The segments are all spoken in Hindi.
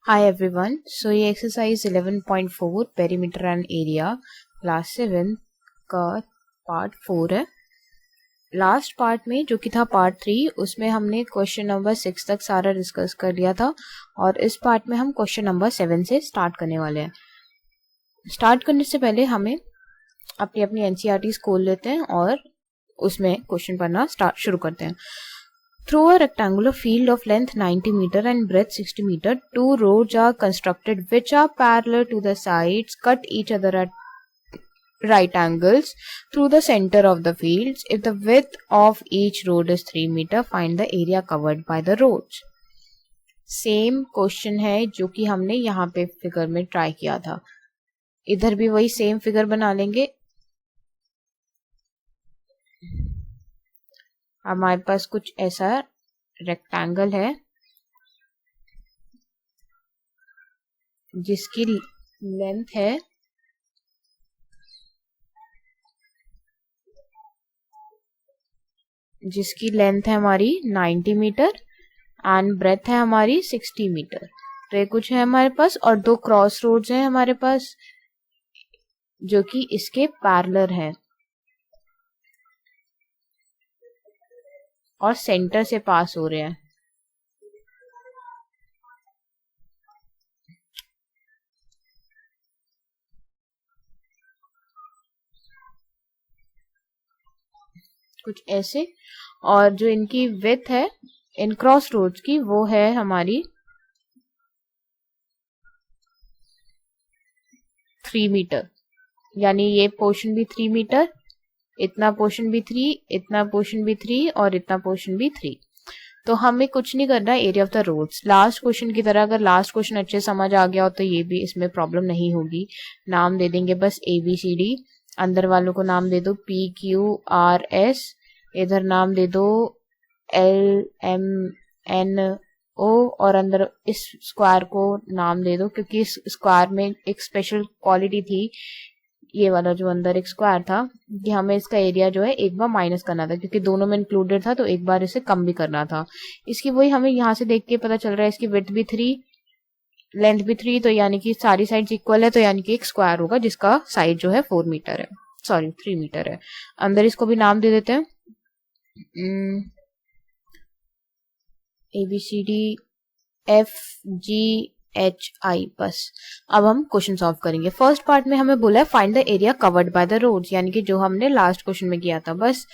Hi everyone. So ये exercise 11.4 perimeter and area class 7 का पार्ट 4 है। लास्ट पार्ट में जो कि था पार्ट 3 उसमें हमने क्वेश्चन नंबर 6 तक सारा डिस्कस कर लिया था और इस पार्ट में हम क्वेश्चन नंबर 7 से स्टार्ट करने वाले हैं। स्टार्ट करने से पहले हमें अपनी एनसीईआरटीज़ खोल लेते हैं और उसमें क्वेश्चन पढ़ना शुरू करते हैं। Through a rectangular field of length 90 meter and breadth 60 meter, two roads are constructed which are parallel to the sides, cut each other at right angles through the center of the fields. If the width of each road is 3 meter, find the area covered by the roads. Same question है जो कि हमने यहाँ पे फिगर में ट्राई किया था। इधर भी वही सेम फिगर बना लेंगे। हमारे पास कुछ ऐसा रेक्टेंगल है जिसकी लेंथ है हमारी 90 मीटर एंड ब्रेथ है हमारी 60 मीटर। तो ये कुछ है हमारे पास और दो क्रॉस रोड्स हैं हमारे पास जो कि इसके पैरेलल है और सेंटर से पास हो रहे हैं। कुछ ऐसे, और जो इनकी विड्थ है इन क्रॉस रोड्स की वो है हमारी 3 मीटर, यानी ये पोर्शन भी 3 मीटर, इतना पोर्शन भी 3, इतना पोर्शन भी 3 और इतना पोर्शन भी 3। तो हमें कुछ नहीं करना area of the roads. Last question की तरह अगर लास्ट क्वेश्चन अच्छे समझ आ गया हो तो ये भी इसमें प्रॉब्लम नहीं होगी। नाम दे देंगे बस ABCD, अंदर वालों को नाम दे दो PQRS, इधर नाम दे दो LMNO और अंदर इस स्क्वायर को नाम दे दो क्योंकि इस स्क्वायर में एक स्पेशल क्वालिटी थी, ये वाला जो अंदर एक स्क्वायर था कि हमें इसका एरिया जो है एक बार माइनस करना था क्योंकि दोनों में इंक्लूडेड था, तो एक बार इसे कम भी करना था। इसकी वही हमें यहाँ से देख के पता चल रहा है इसकी विड्थ भी 3, लेंथ भी 3, तो यानी कि सारी साइड्स इक्वल है, तो यानी कि एक स्क्वायर होगा जिसका साइड जो है 4 मीटर है, सॉरी 3 मीटर है। अंदर इसको भी नाम दे देते हैं ABCDFGHI बस। अब हम क्वेश्चन सॉल्व करेंगे। फर्स्ट पार्ट में हमें बोला है find the area covered by the roads, यानी कि जो हमने लास्ट क्वेश्चन में किया था। बस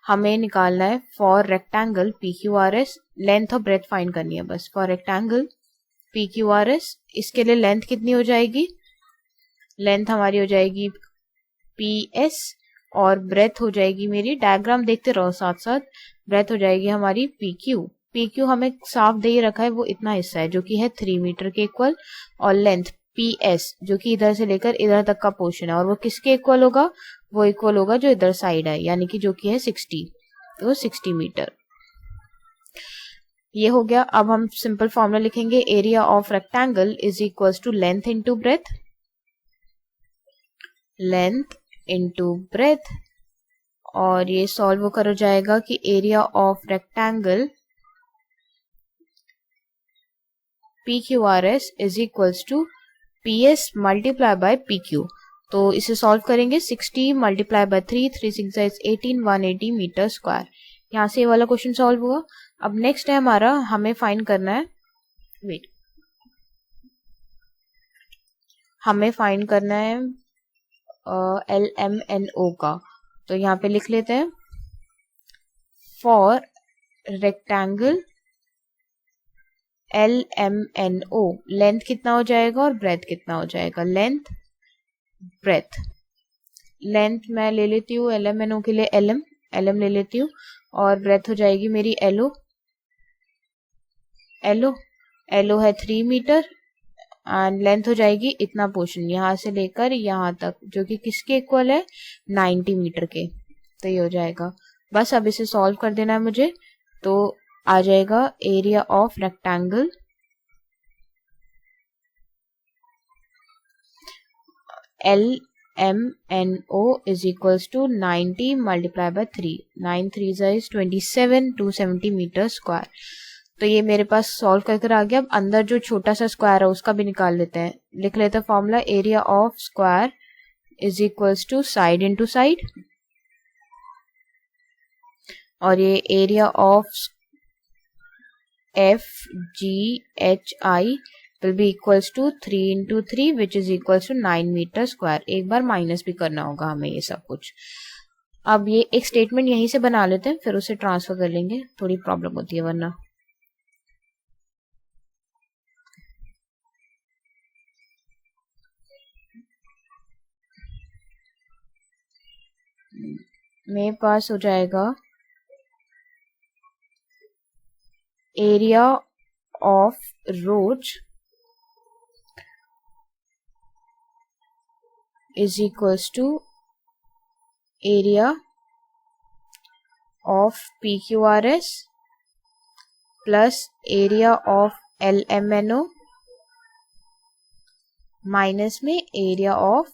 हमें निकालना है फॉर रेक्टेंगल PQRS, लेंथ और ब्रेथ फाइंड करनी है बस। फॉर रेक्टेंगल PQRS इसके लिए लेंथ कितनी हो जाएगी, लेंथ हमारी हो जाएगी PS और ब्रेथ हो जाएगी मेरी, डायग्राम देखते रहो साथ साथ, ब्रेथ हो जाएगी हमारी PQ हमें साफ दे रखा है, वो इतना हिस्सा है जो कि है 3 मीटर के इक्वल, और लेंथ PS जो कि इधर से लेकर इधर तक का पोर्शन है, और वो किसके इक्वल होगा, वो इक्वल होगा जो इधर साइड है, यानी कि जो कि है 60, तो 60 मीटर। ये हो गया। अब हम सिंपल फॉर्मूला लिखेंगे, area of rectangle is equals to length into breadth, length into breadth, और ये सॉल्व कर हो जाएगा कि area of rectangle PQRS is equals to PS multiply by PQ। तो इसे सॉल्व करेंगे, 60 मल्टीप्लाई बाय 3, 3 6 18, 180 मीटर स्क्वायर। यहाँ से ये वाला क्वेश्चन सॉल्व हुआ। अब नेक्स्ट है हमारा, हमें फाइंड करना है, हमें फाइंड करना है LMNO का। तो यहाँ पे लिख लेते हैं फॉर रेक्टेंगल LMNO, लेंथ कितना हो जाएगा और ब्रेथ कितना हो जाएगा, लेंथ ब्रेथ। लेंथ मैं ले लेती हूँ LMNO के लिए LM ले लेती हूँ, और ब्रेथ हो जाएगी मेरी LO है 3 मीटर, एंड लेंथ हो जाएगी इतना पोर्शन यहाँ से लेकर यहाँ तक जो कि किसके इक्वल है, 90 मीटर के। तो ये हो जाएगा। बस अब इसे सॉल्व कर देना है मुझे, तो आ जाएगा area of rectangle LMNO is equals to 90 multiply by 3, 9 3 is 27, 270 metre square. तो ये मेरे पास सॉल्व करके आ गया। अब अंदर जो छोटा सा स्क्वायर है उसका भी निकाल लेते हैं। लिख लेते हैं formula, area of square is equals to side into side, और ये area of F G H I will be equals to 3 into 3 which is equals to 9 metre square. एक बार माइनस भी करना होगा हमें ये सब कुछ। अब ये एक स्टेटमेंट यहीं से बना लेते हैं, फिर उसे ट्रांसफर कर लेंगे, थोड़ी प्रॉब्लम होती है वरना। मेरे पास हो जाएगा area of rose is equals to area of PQRS plus area of LMNO minus में एरिया ऑफ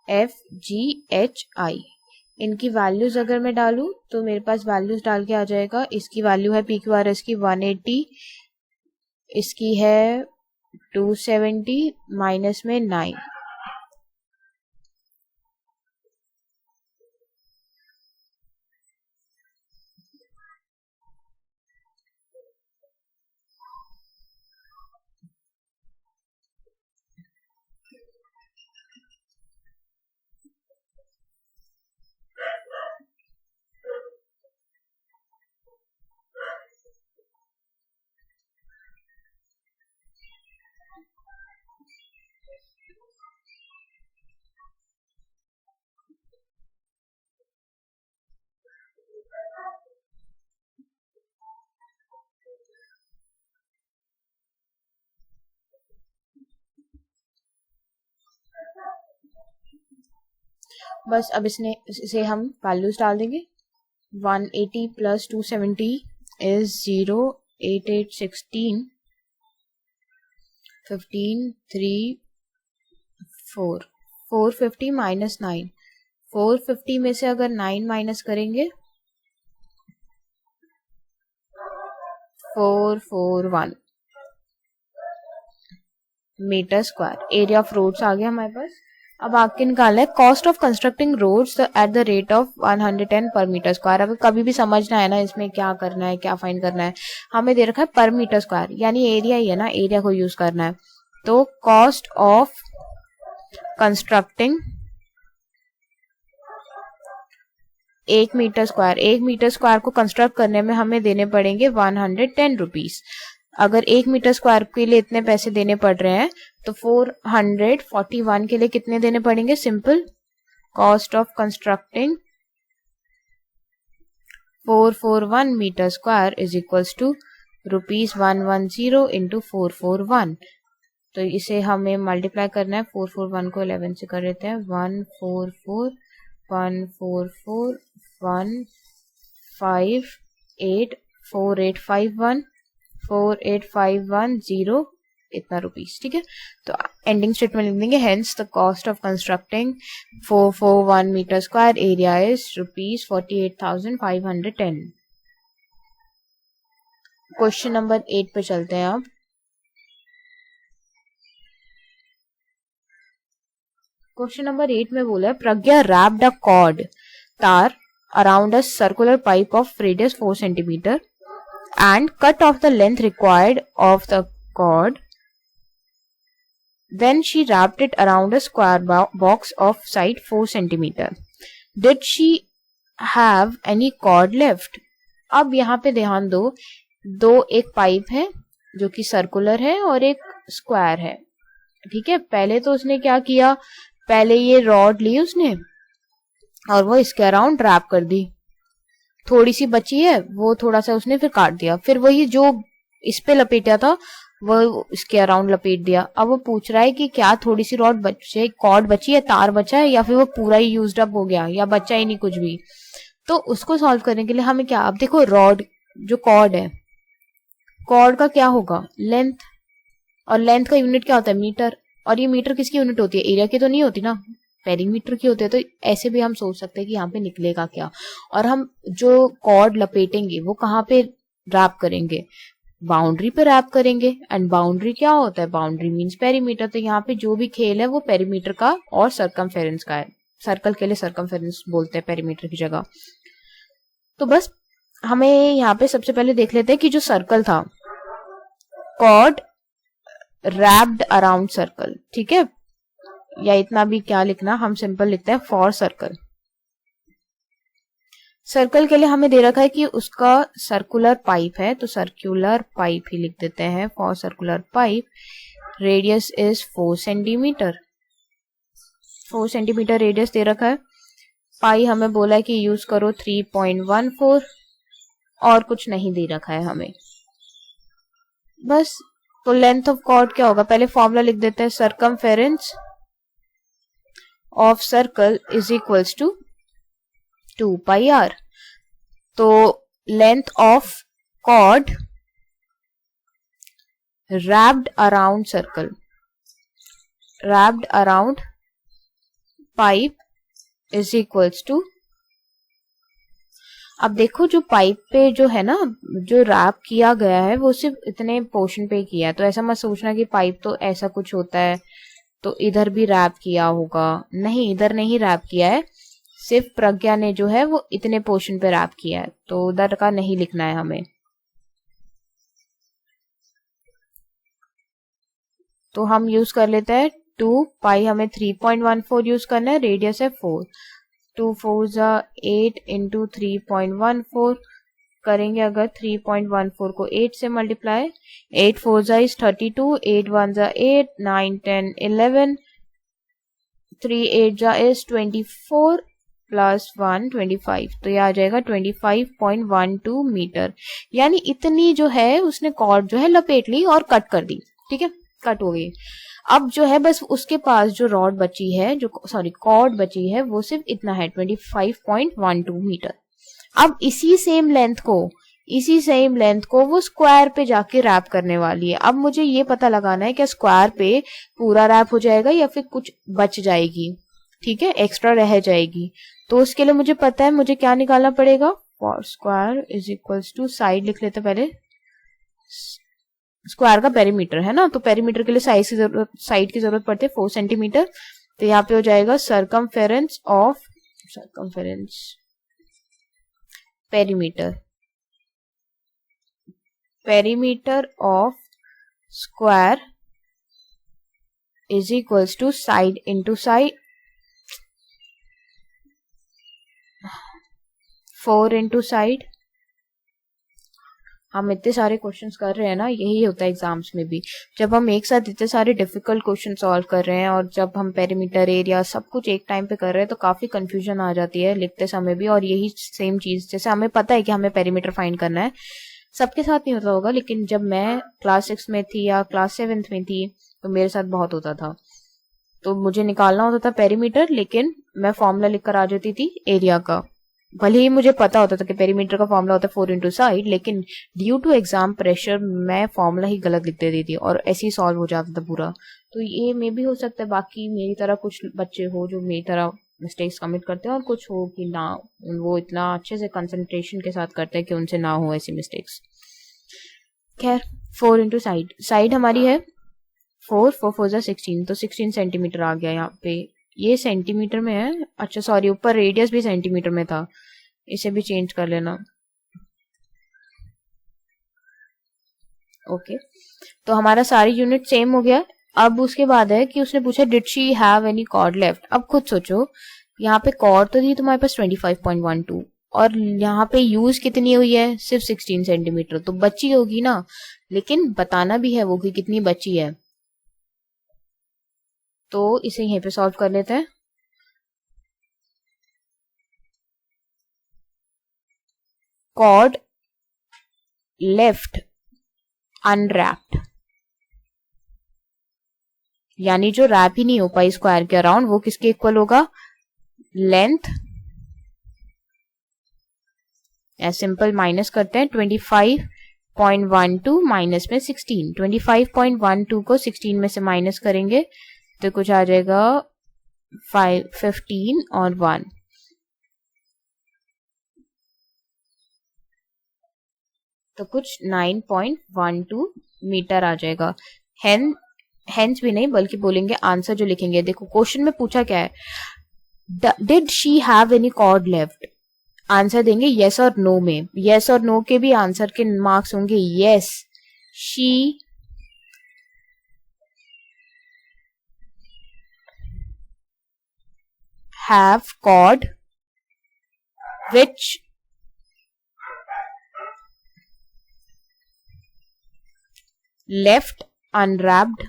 FGHI। इनकी वैल्यूज अगर मैं डालूं तो मेरे पास वैल्यूज डाल के आ जाएगा। इसकी वैल्यू है PQRS की 180, इसकी है 270 माइनस में 9। बस अब इसे हम वैल्यूज डाल देंगे। 180 प्लस 270 इज 0, 8 8 16 15 3 4 450 माइनस 9। 450 में से अगर 9 माइनस करेंगे 441 metre square. Area of roads आ गया हमारे पास। अब आगे निकालना है cost of constructing roads at the rate of 110 पर मीटर स्क्वायर। अगर कभी भी समझना है ना इसमें क्या करना है, क्या फाइंड करना है, हमें दे रखा है पर मीटर स्क्वायर, यानी एरिया ही है ना, एरिया को यूज करना है। तो cost of constructing 1 metre square को कंस्ट्रक्ट करने में हमें देने पड़ेंगे 110 रुपीज। अगर 1 मीटर स्क्वायर के लिए इतने पैसे देने पड़ रहे हैं तो 441 के लिए कितने देने पड़ेंगे? Simple, cost of constructing 441 metre square is equals to ₹110 into 441। तो इसे हमें मल्टीप्लाई करना है। 441 को 11 से कर देते हैं। 144 144 158 4851 4851 इतना रुपीस, ठीक है। तो एंडिंग स्टेटमेंट लिख देंगे, hence the cost of constructing 441 metre square area is ₹48,510। Question number 8 पे चलते हैं अब। क्वेश्चन नंबर 8 में बोला है प्रज्ञा wrapped a cord तार around a circular pipe of radius 4 cm and cut off the length required of the cord. Then she wrapped it around a square box of side 4 cm. Did she have any cord left? अब यहाँ पे ध्यान दो, एक पाइप है जो कि सर्कुलर है और एक स्क्वायर है, ठीक है। पहले तो उसने क्या किया, पहले ये रॉड ली उसने और वो इसके अराउंड रैप कर दी। थोड़ी सी बची है वो थोड़ा सा उसने फिर काट दिया, फिर वही जो इस पे लपेटा था वो इसके अराउंड लपेट दिया। अब वो पूछ रहा है कि क्या थोड़ी सी कॉर्ड बची है, तार बचा है, या फिर वो पूरा ही यूज्ड अप हो गया या बचा ही नहीं कुछ भी। तो उसको सॉल्व करने के लिए हमें क्या, अब देखो रॉड जो कॉर्ड है, कॉर्ड का क्या होगा, लेंथ, और लेंथ का यूनिट क्या होता है, मीटर। और ये मीटर किसकी यूनिट होती है, एरिया की तो नहीं होती ना, पेरीमीटर की होती है। तो ऐसे भी हम सोच सकते हैं कि यहाँ पे निकलेगा क्या। और हम जो कॉर्ड लपेटेंगे वो कहाँ पे रैप करेंगे, बाउंड्री पे रैप करेंगे। एंड बाउंड्री क्या होता है? Boundary means perimeter. तो यहाँ पे जो भी खेल है वो पेरीमीटर का और सर्कमफेरेंस का है। सर्कल के लिए सर्कमफेरेंस बोलते हैं पेरीमीटर की जगह। तो बस हमें यहाँ पे सबसे पहले देख लेते हैं कि जो सर्कल था, कॉर्ड रैप्ड अराउंड सर्कल, ठीक है, या इतना भी क्या लिखना, हम सिंपल लिखते हैं फॉर सर्कल। सर्कल के लिए हमें दे रखा है कि उसका सर्कुलर पाइप है, तो सर्कुलर पाइप ही लिख देते हैं for circular pipe. Radius is 4 centimetre, 4 centimetre radius दे रखा है। पाई हमें बोला है कि यूज करो 3.14, और कुछ नहीं दे रखा है हमें बस। तो लेंथ ऑफ कॉर्ड क्या होगा? पहले फॉर्मूला लिख देते हैं, circumference of circle is equals to 2 pi r. तो length of cord wrapped around circle, wrapped around pipe is equals to, अब देखो जो पाइप पे जो है ना, जो रैप किया गया है वो सिर्फ इतने पोर्शन पे किया है। तो ऐसा मत सोचना कि पाइप तो ऐसा कुछ होता है तो इधर भी रैप किया होगा, नहीं, इधर नहीं रैप किया है, सिर्फ प्रज्ञा ने जो है वो इतने पोर्शन पे रैप किया है, तो उधर का नहीं लिखना है हमें। तो हम यूज कर लेते हैं 2 पाई, हमें 3.14 यूज करना है, रेडियस है 4, 2 4 जा 8 इंटू 3.14 करेंगे। अगर 3.14 को 8 से मल्टीप्लाई, 8 4 जा इज 32, 8 1 जा 8, 9 10 11, 3 8 जा इज 24 प्लस 1 25, तो ये आ जाएगा 25.12 मीटर। यानी इतनी जो है उसने कॉर्ड जो है लपेट ली और कट कर दी, ठीक है, कट हो गई। अब जो है बस उसके पास जो रॉड बची है, जो सॉरी कॉर्ड बची है, वो सिर्फ इतना है 25.12 मीटर। अब इसी सेम लेंथ को वो स्क्वायर पे जाके रैप करने वाली है। अब मुझे ये पता लगाना है कि स्क्वायर पे पूरा रैप हो जाएगा या फिर कुछ बच जाएगी, ठीक है, एक्स्ट्रा रह जाएगी। तो उसके लिए मुझे पता है मुझे क्या निकालना पड़ेगा, for square is equals to, side लिख लेते पहले, स्क्वायर का पेरीमीटर है ना, तो पेरीमीटर के लिए साइड की जरूरत पड़ती है 4 सेंटीमीटर। तो यहाँ पे हो जाएगा circumference of, circumference perimeter of square is equals to side into side, 4 into side. हम इतने सारे क्वेश्चंस कर रहे हैं ना, यही होता है एग्जाम्स में भी, जब हम एक साथ इतने सारे डिफिकल्ट क्वेश्चन सॉल्व कर रहे हैं और जब हम पेरीमीटर एरिया सब कुछ एक टाइम पे कर रहे हैं तो काफी कंफ्यूजन आ जाती है लिखते समय भी। और यही सेम चीज, जैसे हमें पता है कि हमें पेरीमीटर फाइंड करना है, सबके साथ नहीं होता होगा, लेकिन जब मैं क्लास 6 में थी या क्लास 7 में थी तो मेरे साथ बहुत होता था। तो मुझे निकालना होता था पेरीमीटर, लेकिन मैं फॉर्मूला लिख कर आ जाती थी एरिया का। भले ही मुझे पता होता था कि पेरीमीटर का फॉर्मूला होता है 4 इंटू साइड, लेकिन ड्यू टू एग्जाम प्रेशर मैं फॉर्मूला ही गलत लिख देती थी और ऐसे ही सॉल्व हो जाता था पूरा। तो ये मे भी हो सकता है बाकी मेरी तरह कुछ बच्चे हो जो मेरी तरह मिस्टेक्स कमिट करते हैं, और कुछ हो कि ना, वो इतना अच्छे से कंसंट्रेशन के साथ करते हैं कि उनसे ना हो ऐसी मिस्टेक्स। खैर 4 इंटू साइड हमारी है 4 4 जा 16, तो 16 सेंटीमीटर आ गया यहाँ पे, ये सेंटीमीटर में है, अच्छा सॉरी ऊपर रेडियस भी सेंटीमीटर में था, इसे भी चेंज कर लेना। ओके, तो हमारा सारी यूनिट सेम हो गया। अब उसके बाद है कि उसने पूछा did she have any cord left. अब खुद सोचो, यहाँ पे कॉर्ड तो थी तुम्हारे पास 25.12 और यहाँ पे यूज कितनी हुई है, सिर्फ 16 सेंटीमीटर, तो बची होगी ना, लेकिन बताना भी है वो कि कितनी बची है। तो इसे यहीं पे सॉल्व कर लेते हैं। कॉर्ड लेफ्ट अनरैप्ड, यानी जो रैप ही नहीं हो पाई स्क्वायर के अराउंड, वो किसके इक्वल होगा, लेंथ, सिंपल माइनस करते हैं, 25.12 माइनस में 16, 25.12 को 16 में से माइनस करेंगे तो कुछ आ जाएगा 15 और 1, तो कुछ 9.12 मीटर आ जाएगा। हेंस भी नहीं बल्कि बोलेंगे आंसर जो लिखेंगे। देखो क्वेश्चन में पूछा क्या है, did she have any cord left, answer देंगे येस और नो में। येस और नो के भी आंसर के मार्क्स होंगे yes, she have cord which left unwrapped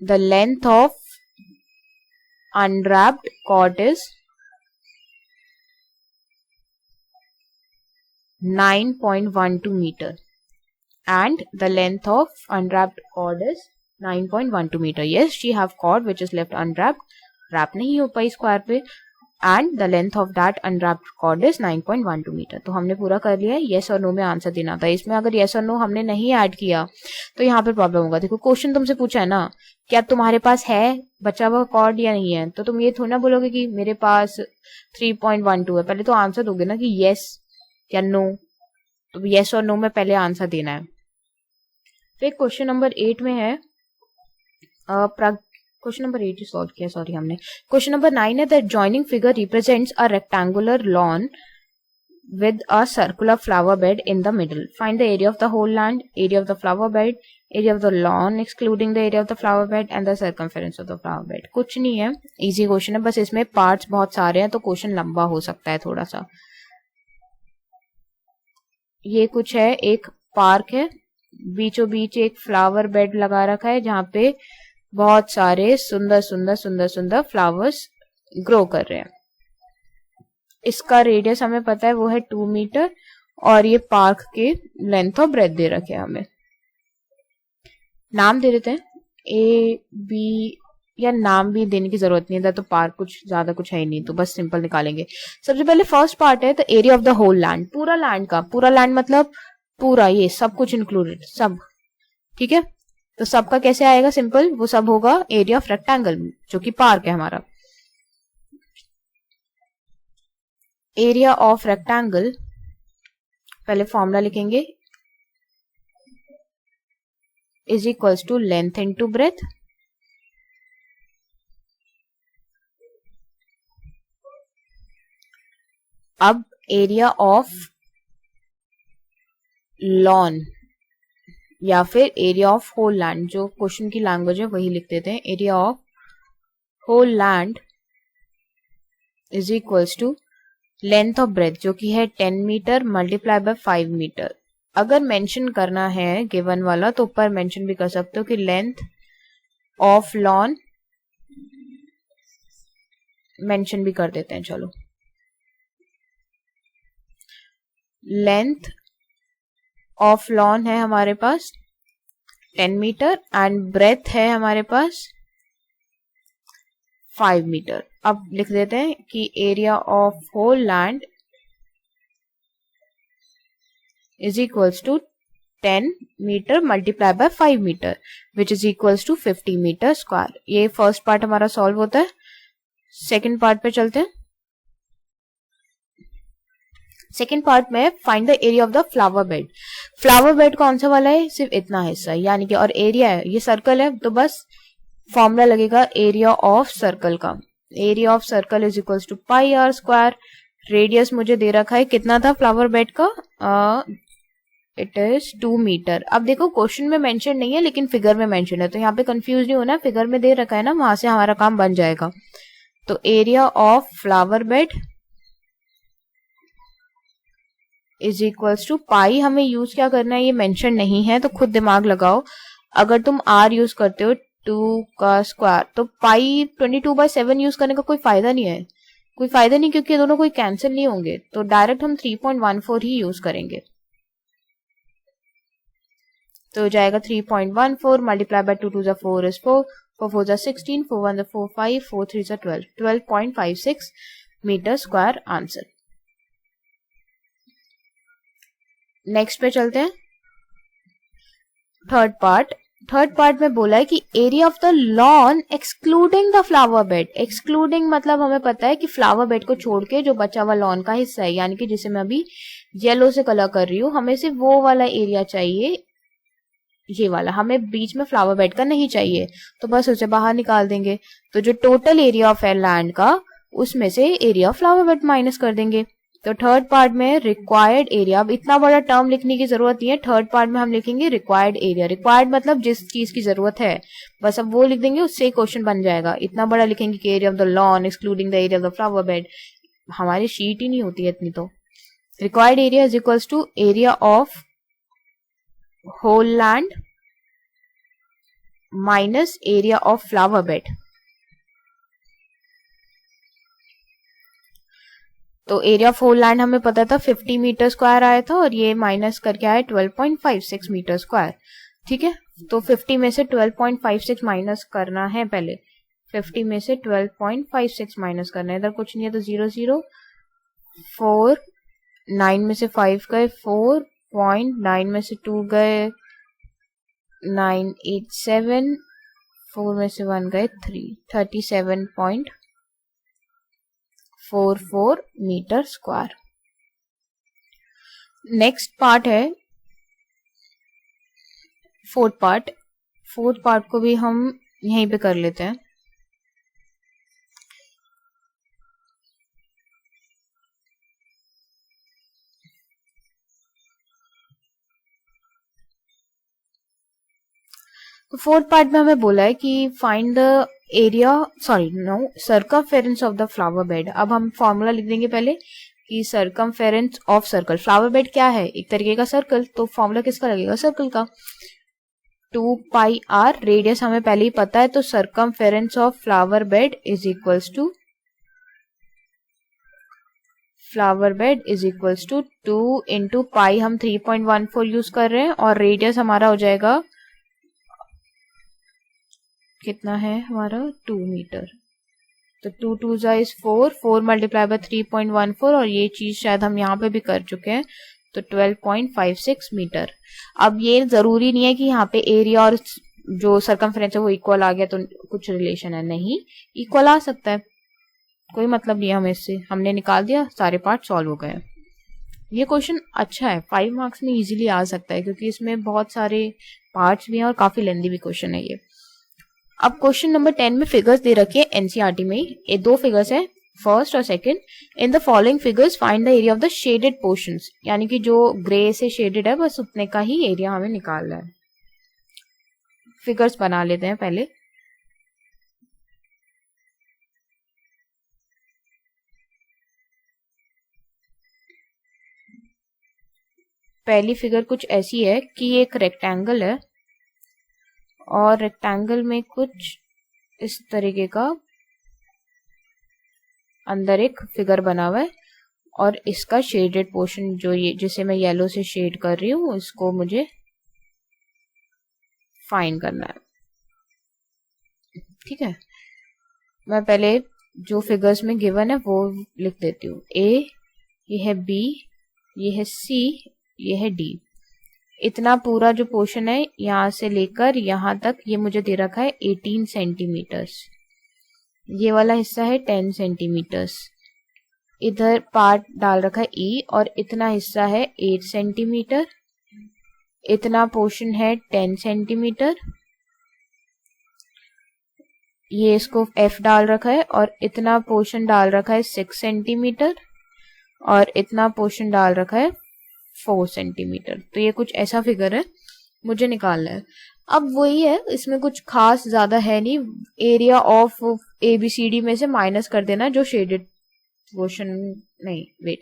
the length of unwrapped cord is 9.12 meter and the length of unwrapped cord is 9.12 meter. Yes, she have cord which is left unwrapped, wrap नहीं हो पाई स्क्वायर पे, and the length of that unwrapped cord is 9.12 meter. तो हमने पूरा कर लिया है। yes और no में आंसर देना था। इसमें अगर yes और no हमने नहीं ऐड किया तो यहाँ पे प्रॉब्लम होगा। देखो क्वेश्चन तुमसे पूछा है ना, क्या तुम्हारे पास है बचा हुआ कॉर्ड या नहीं है, तो तुम ये थोड़ा ना बोलोगे कि मेरे पास 3.12 है, पहले तो आंसर दोगे ना कि yes या no। तो yes और no में पहले आंसर देना है। फिर क्वेश्चन नंबर 8 में है, क्वेश्चन नंबर 8 सॉल्व किया, सॉरी हमने। क्वेश्चन नंबर 9 है, the joining figure represents a rectangular lawn with a circular flower bed in the middle. Find the area of the whole land, area of the flower bed, area of the lawn excluding the area of the flower bed and the circumference of the flower bed. कुछ नहीं है, इजी क्वेश्चन है, बस इसमें पार्ट्स बहुत सारे हैं तो क्वेश्चन लंबा हो सकता है थोड़ा सा। ये कुछ है, एक पार्क है, बीचों बीच एक फ्लावर बेड लगा रखा है जहाँ पे बहुत सारे सुंदर सुंदर सुंदर सुंदर फ्लावर्स ग्रो कर रहे हैं। इसका रेडियस हमें पता है वो है 2 मीटर और ये पार्क के लेंथ और ब्रेथ दे रखे हैं। हमें नाम दे देते हैं ए बी, या नाम भी देने की जरूरत नहीं है तो पार्क कुछ ज्यादा कुछ है ही नहीं, तो बस सिंपल निकालेंगे। सबसे पहले फर्स्ट पार्ट है the area of the whole land, पूरा लैंड का, पूरा लैंड मतलब पूरा ये सब कुछ इंक्लूडेड सब, ठीक है। तो सबका कैसे आएगा, सिंपल, वो सब होगा एरिया ऑफ रेक्टेंगल जो कि पार्क है हमारा। एरिया ऑफ रेक्टेंगल पहले फॉर्मूला लिखेंगे, is equals to length into breadth, अब एरिया ऑफ लॉन या फिर एरिया ऑफ होल लैंड, जो क्वेश्चन की लैंग्वेज है वही लिख देते हैं। Area of whole land is equals to length of breadth जो कि है 10 मीटर मल्टीप्लाई बाय 5 मीटर। अगर मेंशन करना है गिवन वाला तो ऊपर मेंशन भी कर सकते हो कि लेंथ ऑफ लॉन मेंशन भी कर देते हैं। चलो, लेंथ ऑफ लॉन है हमारे पास 10 मीटर एंड ब्रेथ है हमारे पास 5 मीटर। अब लिख देते हैं कि area of whole land is equals to 10 metre multiply by 5 metre which is equals to 50 metre square. ये फर्स्ट पार्ट हमारा सॉल्व होता है। सेकेंड पार्ट पे चलते हैं। सेकेंड पार्ट में find the area of the flower bed. Flower bed कौन सा वाला है, सिर्फ इतना हिस्सा है, यानी कि, और एरिया है, ये सर्कल है तो बस फॉर्मूला लगेगा एरिया ऑफ सर्कल का। Area of circle is equals to pi R square. Radius मुझे दे रखा है कितना था फ्लावर बेड का, इट इज 2 मीटर। अब देखो क्वेश्चन में मेंशन नहीं है लेकिन फिगर में मेंशन है, तो यहाँ पे कंफ्यूज नहीं होना, फिगर में दे रखा है ना, वहां से हमारा काम बन जाएगा। तो area of flower bed is equals to pi, हमें यूज क्या करना है ये मेंशन नहीं है तो खुद दिमाग लगाओ। अगर तुम आर यूज करते हो 2 का स्क्वायर तो पाई 22/7 यूज करने का कोई फायदा नहीं है, कोई फायदा नहीं, क्योंकि दोनों कोई कैंसिल नहीं होंगे, तो डायरेक्ट हम 3.14 ही यूज करेंगे। तो हो जाएगा 3.14 मल्टीप्लाई बाय 2 2 जा 4 इज 4, 4 4 जा 16, 4 1 जा 4 5, 4 3 जा 12, 12.56 मीटर स्क्वायर आंसर। नेक्स्ट पे चलते हैं। थर्ड पार्ट, थर्ड पार्ट में बोला है कि area of the lawn excluding the flower bed. Excluding मतलब हमें पता है कि फ्लावर बेड को छोड़ के जो बचा हुआ लॉन का हिस्सा है, यानी कि जिसे मैं अभी येलो से कलर कर रही हूँ, हमें सिर्फ वो वाला एरिया चाहिए, ये वाला, हमें बीच में फ्लावर बेड का नहीं चाहिए, तो बस उसे बाहर निकाल देंगे। तो जो टोटल एरिया ऑफ है लैंड का, उसमें से area of flower bed minus कर देंगे। तो थर्ड पार्ट में रिक्वायर्ड एरिया, अब इतना बड़ा टर्म लिखने की जरूरत नहीं है, थर्ड पार्ट में हम लिखेंगे रिक्वायर्ड एरिया। रिक्वायर्ड मतलब जिस चीज की जरूरत है, बस अब वो लिख देंगे, उससे क्वेश्चन बन जाएगा। इतना बड़ा लिखेंगे कि area of the lawn excluding the area of the flower bed, हमारी शीट ही नहीं होती है इतनी। तो required area is equals to area of whole land minus area of flower bed. तो एरिया ऑफ होल लैंड हमें पता था 50 मीटर स्क्वायर आया था, और ये माइनस करके आया 12.56 मीटर स्क्वायर। ठीक है, तो 50 में से 12.56 माइनस करना है पहले। 50 में से 12.56 माइनस करना है, इधर कुछ नहीं है तो 0 0 4, 9 में से 5 गए 4, 9 में से 2 गए 9, 8, 7, 4 में से 1 गए 3, 37.44 मीटर स्क्वायर। नेक्स्ट पार्ट है फोर्थ पार्ट। फोर्थ पार्ट को भी हम यहीं पे कर लेते हैं। तो फोर्थ पार्ट में हमें बोला है कि find the area, circumference of the flower bed. अब हम फॉर्मूला लिख देंगे पहले कि circumference of circle. Flower bed क्या है? एक तरीके का सर्कल, तो फॉर्मूला किसका लगेगा? सर्कल का। 2 पाई आर, रेडियस हमें पहले ही पता है, तो circumference of flower bed is equals to 2 into pi, हम 3.14 यूज कर रहे हैं, और रेडियस हमारा हो जाएगा, कितना है हमारा, 2 मीटर। तो 2 2 इज 4, 4 मल्टीप्लाई बाय 3.14, और ये चीज शायद हम यहाँ पे भी कर चुके हैं, तो 12.56 मीटर। अब ये जरूरी नहीं है कि यहाँ पे एरिया और जो सर्कमफेरेंस है वो इक्वल आ गया तो कुछ रिलेशन है, नहीं, इक्वल आ सकता है, कोई मतलब नहीं है हमें इससे। हमने निकाल दिया, सारे पार्ट सॉल्व हो गए। ये क्वेश्चन अच्छा है, 5 मार्क्स में इजीली आ सकता है, क्योंकि इसमें बहुत सारे पार्ट्स भी हैं और काफी लेंथी भी क्वेश्चन है ये। अब क्वेश्चन नंबर 10 में फिगर्स दे रखे हैं एनसीईआरटी में, ये 2 फिगर्स है, फर्स्ट और second. In the following figures find the area of the shaded portions, यानी कि जो ग्रे से शेडेड है बस उतने का ही एरिया हमें निकालना है। फिगर्स बना लेते हैं पहले। पहली फिगर कुछ ऐसी है कि एक रेक्टेंगल है, और रेक्टेंगल में कुछ इस तरीके का अंदर एक फिगर बना हुआ है, और इसका शेडेड पोर्शन जो ये जिसे मैं येलो से शेड कर रही हूँ, इसको मुझे फाइंड करना है। ठीक है, मैं पहले जो फिगर्स में गिवन है वो लिख देती हूँ। ए, ये है बी, ये है सी, ये है डी। इतना पूरा जो पोर्शन है यहाँ से लेकर यहाँ तक, ये मुझे दे रखा है 18 सेंटीमीटर्स। ये वाला हिस्सा है 10 सेंटीमीटर्स। इधर पार्ट डाल रखा है ई, और इतना हिस्सा है 8 सेंटीमीटर। इतना पोर्शन है 10 सेंटीमीटर। ये इसको एफ डाल रखा है, और इतना पोर्शन डाल रखा है 6 सेंटीमीटर, और इतना पोर्शन डाल रखा है 4 सेंटीमीटर। तो ये कुछ ऐसा फिगर है, मुझे निकालना है। अब वही है, इसमें कुछ खास ज्यादा है नहीं, एरिया ऑफ ABCD में से माइनस कर देना जो शेडेड पोर्शन, नहीं वेट,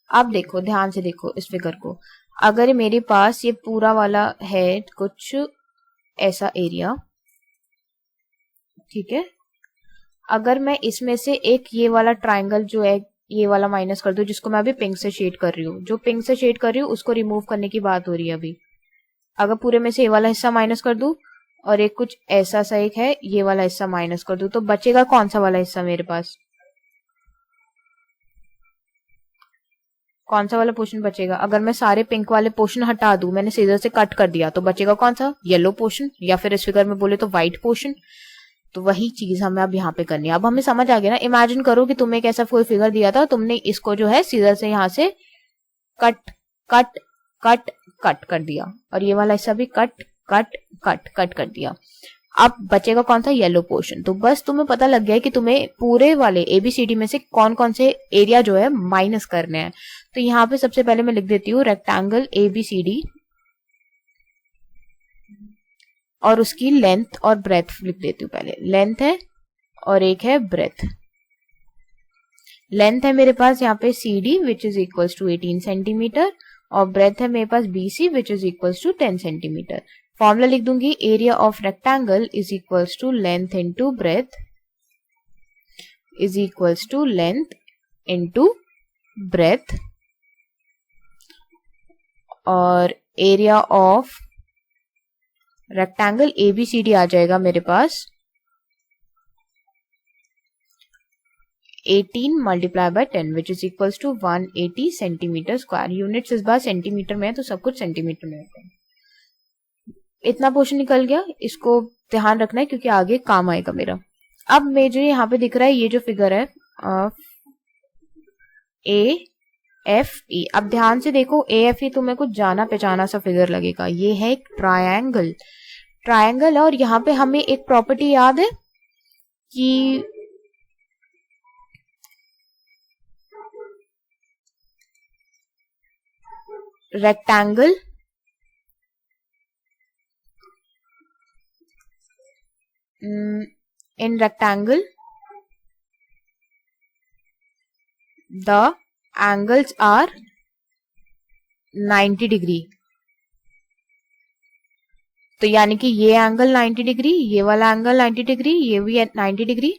अब देखो, ध्यान से देखो इस फिगर को। अगर मेरे पास ये पूरा वाला है कुछ ऐसा एरिया, ठीक है, अगर मैं इसमें से एक ये वाला ट्राइंगल जो है ये वाला माइनस कर दूं, जिसको मैं अभी पिंक से शेड कर रही हूँ, जो पिंक से शेड कर रही हूँ उसको रिमूव करने की बात हो रही है अभी। अगर पूरे में से ये वाला हिस्सा माइनस कर दूं, और एक कुछ ऐसा सा एक है ये वाला हिस्सा माइनस कर दूं, तो बचेगा कौन सा वाला हिस्सा मेरे पास? कौन सा वाला पोर्शन बचेगा? अगर मैं सारे पिंक वाले पोर्शन हटा दूं, मैंने सीजर से कट कर दिया, तो बचेगा कौन सा? येलो पोर्शन, या फिर इस फिगर में बोले तो व्हाइट पोर्शन। तो वही चीज हमें अब यहाँ पे करनी है। अब हमें समझ आ गया ना। इमेजिन करो कि तुम्हें एक ऐसा कोई फिगर दिया था, तुमने इसको जो है सीजर से यहाँ से कट कट कट कट कर दिया, और ये वाला हिस्सा भी कट कट कट कट कर दिया। अब बचेगा कौन सा? Yellow portion. तो बस तुम्हें पता लग गया कि तुम्हें पूरे वाले एबीसीडी में से कौन कौन से एरिया जो है माइनस करने हैं। तो यहाँ पे सबसे पहले मैं लिख देती हूँ रेक्टेंगल एबीसीडी, और उसकी लेंथ और ब्रेथ लिख देती हूँ। पहले लेंथ है और एक है ब्रेथ। लेंथ है मेरे पास यहाँ पे CD which is equals to 18 centimetre, और ब्रेथ है मेरे पास BC which is equals to 10 centimetre. Formula लिख दूंगी, area of rectangle is equals to length into breadth is equals to length into breadth, और एरिया ऑफ रेक्टेंगल ABCD आ जाएगा मेरे पास 18 multiply by 10 which is equals to 180 centimetre square. Units इस बार सेंटीमीटर में है, तो सब कुछ सेंटीमीटर में होता है। इतना पोर्शन निकल गया, इसको ध्यान रखना है क्योंकि आगे काम आएगा मेरा। अब मुझे यहाँ पे दिख रहा है ये जो फिगर है AFE। अब ध्यान से देखो, AFE तुम्हें कुछ जाना पहचाना सा फिगर लगेगा। ये है एक ट्रायंगल, ट्रायंगल है, और यहाँ पे हमें एक प्रॉपर्टी याद है कि rectangle in rectangle the angles are 90 degree. तो यानी कि ये एंगल 90 डिग्री, ये वाला एंगल 90 डिग्री, ये भी 90 डिग्री,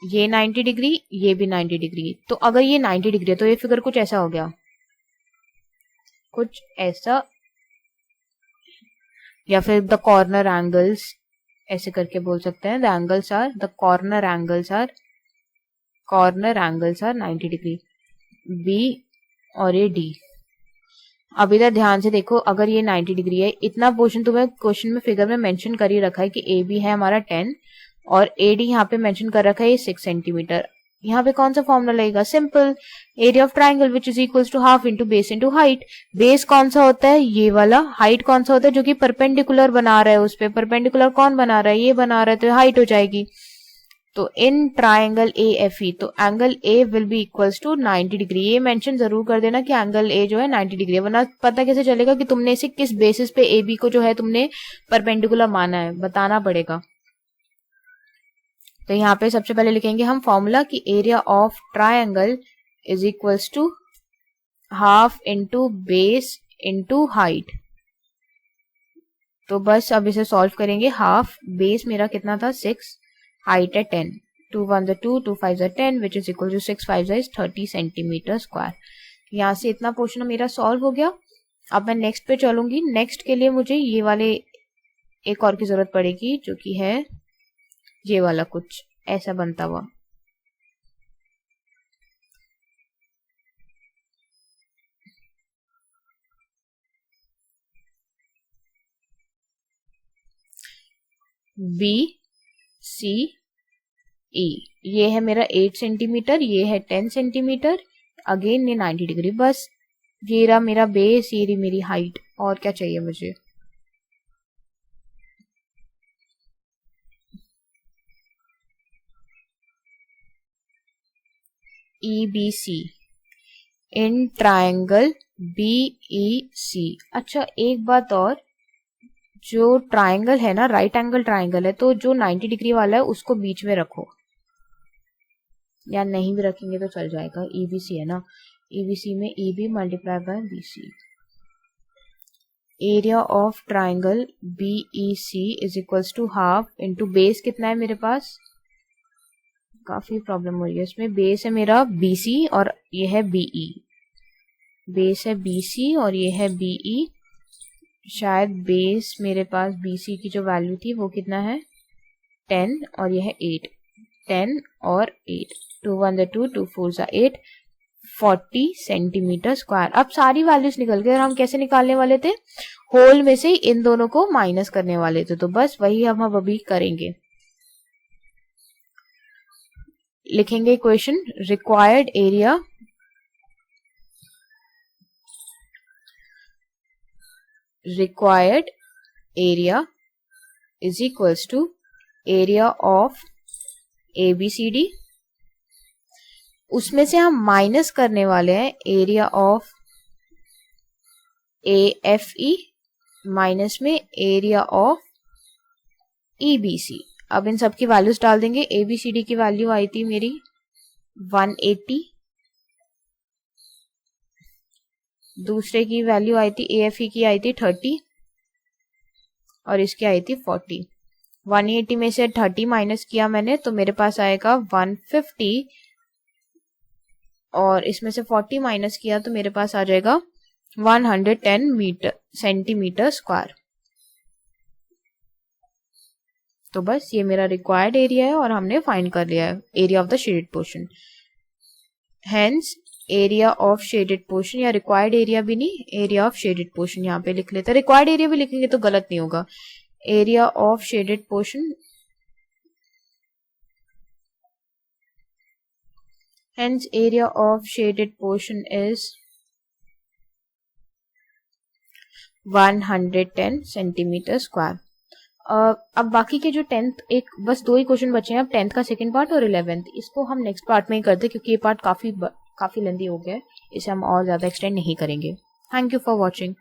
ये 90 डिग्री, ये भी 90 डिग्री। तो अगर ये 90 डिग्री है तो ये फिगर कुछ ऐसा हो गया, कुछ ऐसा, या फिर द कॉर्नर एंगल्स ऐसे करके बोल सकते हैं। The angles are, the corner angles are 90 degree, B और ये डी। अब इधर ध्यान से देखो, अगर ये 90 डिग्री है, इतना पोर्शन तुम्हें क्वेश्चन में फिगर में मेंशन कर ही रखा है कि ए बी है हमारा 10 और ए डी यहाँ पे मेंशन कर रखा है ये 6 सेंटीमीटर। यहाँ पे कौन सा फॉर्मूला लगेगा? Simple, area of triangle which is equals to half into base into height. Base कौन सा होता है? ये वाला। हाइट कौन सा होता है? जो कि परपेंडिकुलर बना रहा है, उस पे परपेंडिकुलर कौन बना रहा है? ये बना रहा है, तो हाइट हो जाएगी। तो इन ट्राइंगल AFE, तो angle A will be equals to 90 degree. ये मेंशन जरूर कर देना कि एंगल A जो है 90 डिग्री है, वरना पता कैसे चलेगा कि तुमने इसे किस बेसिस पे AB को जो है तुमने परपेंडिकुलर माना है, बताना पड़ेगा। तो यहाँ पे सबसे पहले लिखेंगे हम फॉर्मूला कि area of triangle is equals to half into base into height. तो बस अब इसे सॉल्व करेंगे। हाफ, बेस मेरा कितना था? 6, हाइट है 10, 2 1 2 2 5 10 which is equal to 6 5 30 centimetre square. यहाँ से इतना पोर्शन मेरा सॉल्व हो गया। अब मैं नेक्स्ट पे चलूंगी। नेक्स्ट के लिए मुझे ये वाले एक और की जरूरत पड़ेगी, जो कि है ये वाला, कुछ ऐसा बनता हुआ। BCE, ये है मेरा 8 सेंटीमीटर, ये है 10 सेंटीमीटर, अगेन ये 90 डिग्री। बस ये रहा मेरा बेस, ये रही मेरी हाइट। और क्या चाहिए मुझे? EBC in triangle BEC। अच्छा, एक बात और, जो ट्राइंगल है ना, राइट एंगल ट्राइंगल है, तो जो 90 डिग्री वाला है उसको बीच में रखो, या नहीं भी रखेंगे तो चल जाएगा। EBC है ना, EBC में EB multiply by BC। Area of triangle BEC is equals to half into base कितना है मेरे पास? काफी प्रॉब्लम हो रही है इसमें। बेस है मेरा BC और ये है BE। बेस है BC और ये है BE। शायद बेस मेरे पास BC की जो वैल्यू थी वो कितना है? 10 और ये है 8। 10 और 8, 2 1 2 2 4 8, 40 सेंटीमीटर स्क्वायर। अब सारी वैल्यूज निकल गए और हम कैसे निकालने वाले थे, होल में से इन दोनों को माइनस करने वाले थे। तो बस वही हम अब अभी करेंगे। लिखेंगे equation, required area is equals to area of ABCD, उसमें से हम माइनस करने वाले हैं एरिया ऑफ AFE माइनस में एरिया ऑफ EBC। अब इन सब की वैल्यूज डाल देंगे। ABCD की वैल्यू आई थी मेरी 180, दूसरे की वैल्यू आई थी AFE की आई थी 30 और इसकी आई थी 40। 180 में से 30 माइनस किया मैंने तो मेरे पास आएगा 150 और इसमें से 40 माइनस किया तो मेरे पास आ जाएगा 110 सेंटीमीटर स्क्वायर। तो बस ये मेरा रिक्वायर्ड एरिया है और हमने फाइंड कर लिया है area of the shaded portion. Hence area of shaded portion, या रिक्वायर्ड एरिया भी नहीं, एरिया ऑफ शेडेड पोर्शन यहाँ पे लिख लेते हैं। रिक्वायर्ड एरिया भी लिखेंगे तो गलत नहीं होगा। Area of shaded portion, hence area of shaded portion is 110 centimetre square. अब बाकी के जो 10th, एक बस 2 ही क्वेश्चन बचे हैं अब, 10th का सेकंड पार्ट और 11th, इसको हम नेक्स्ट पार्ट में ही करते हैं क्योंकि ये पार्ट काफी लेंथी हो गया है, इसे हम और ज्यादा एक्सटेंड नहीं करेंगे। Thank you for watching.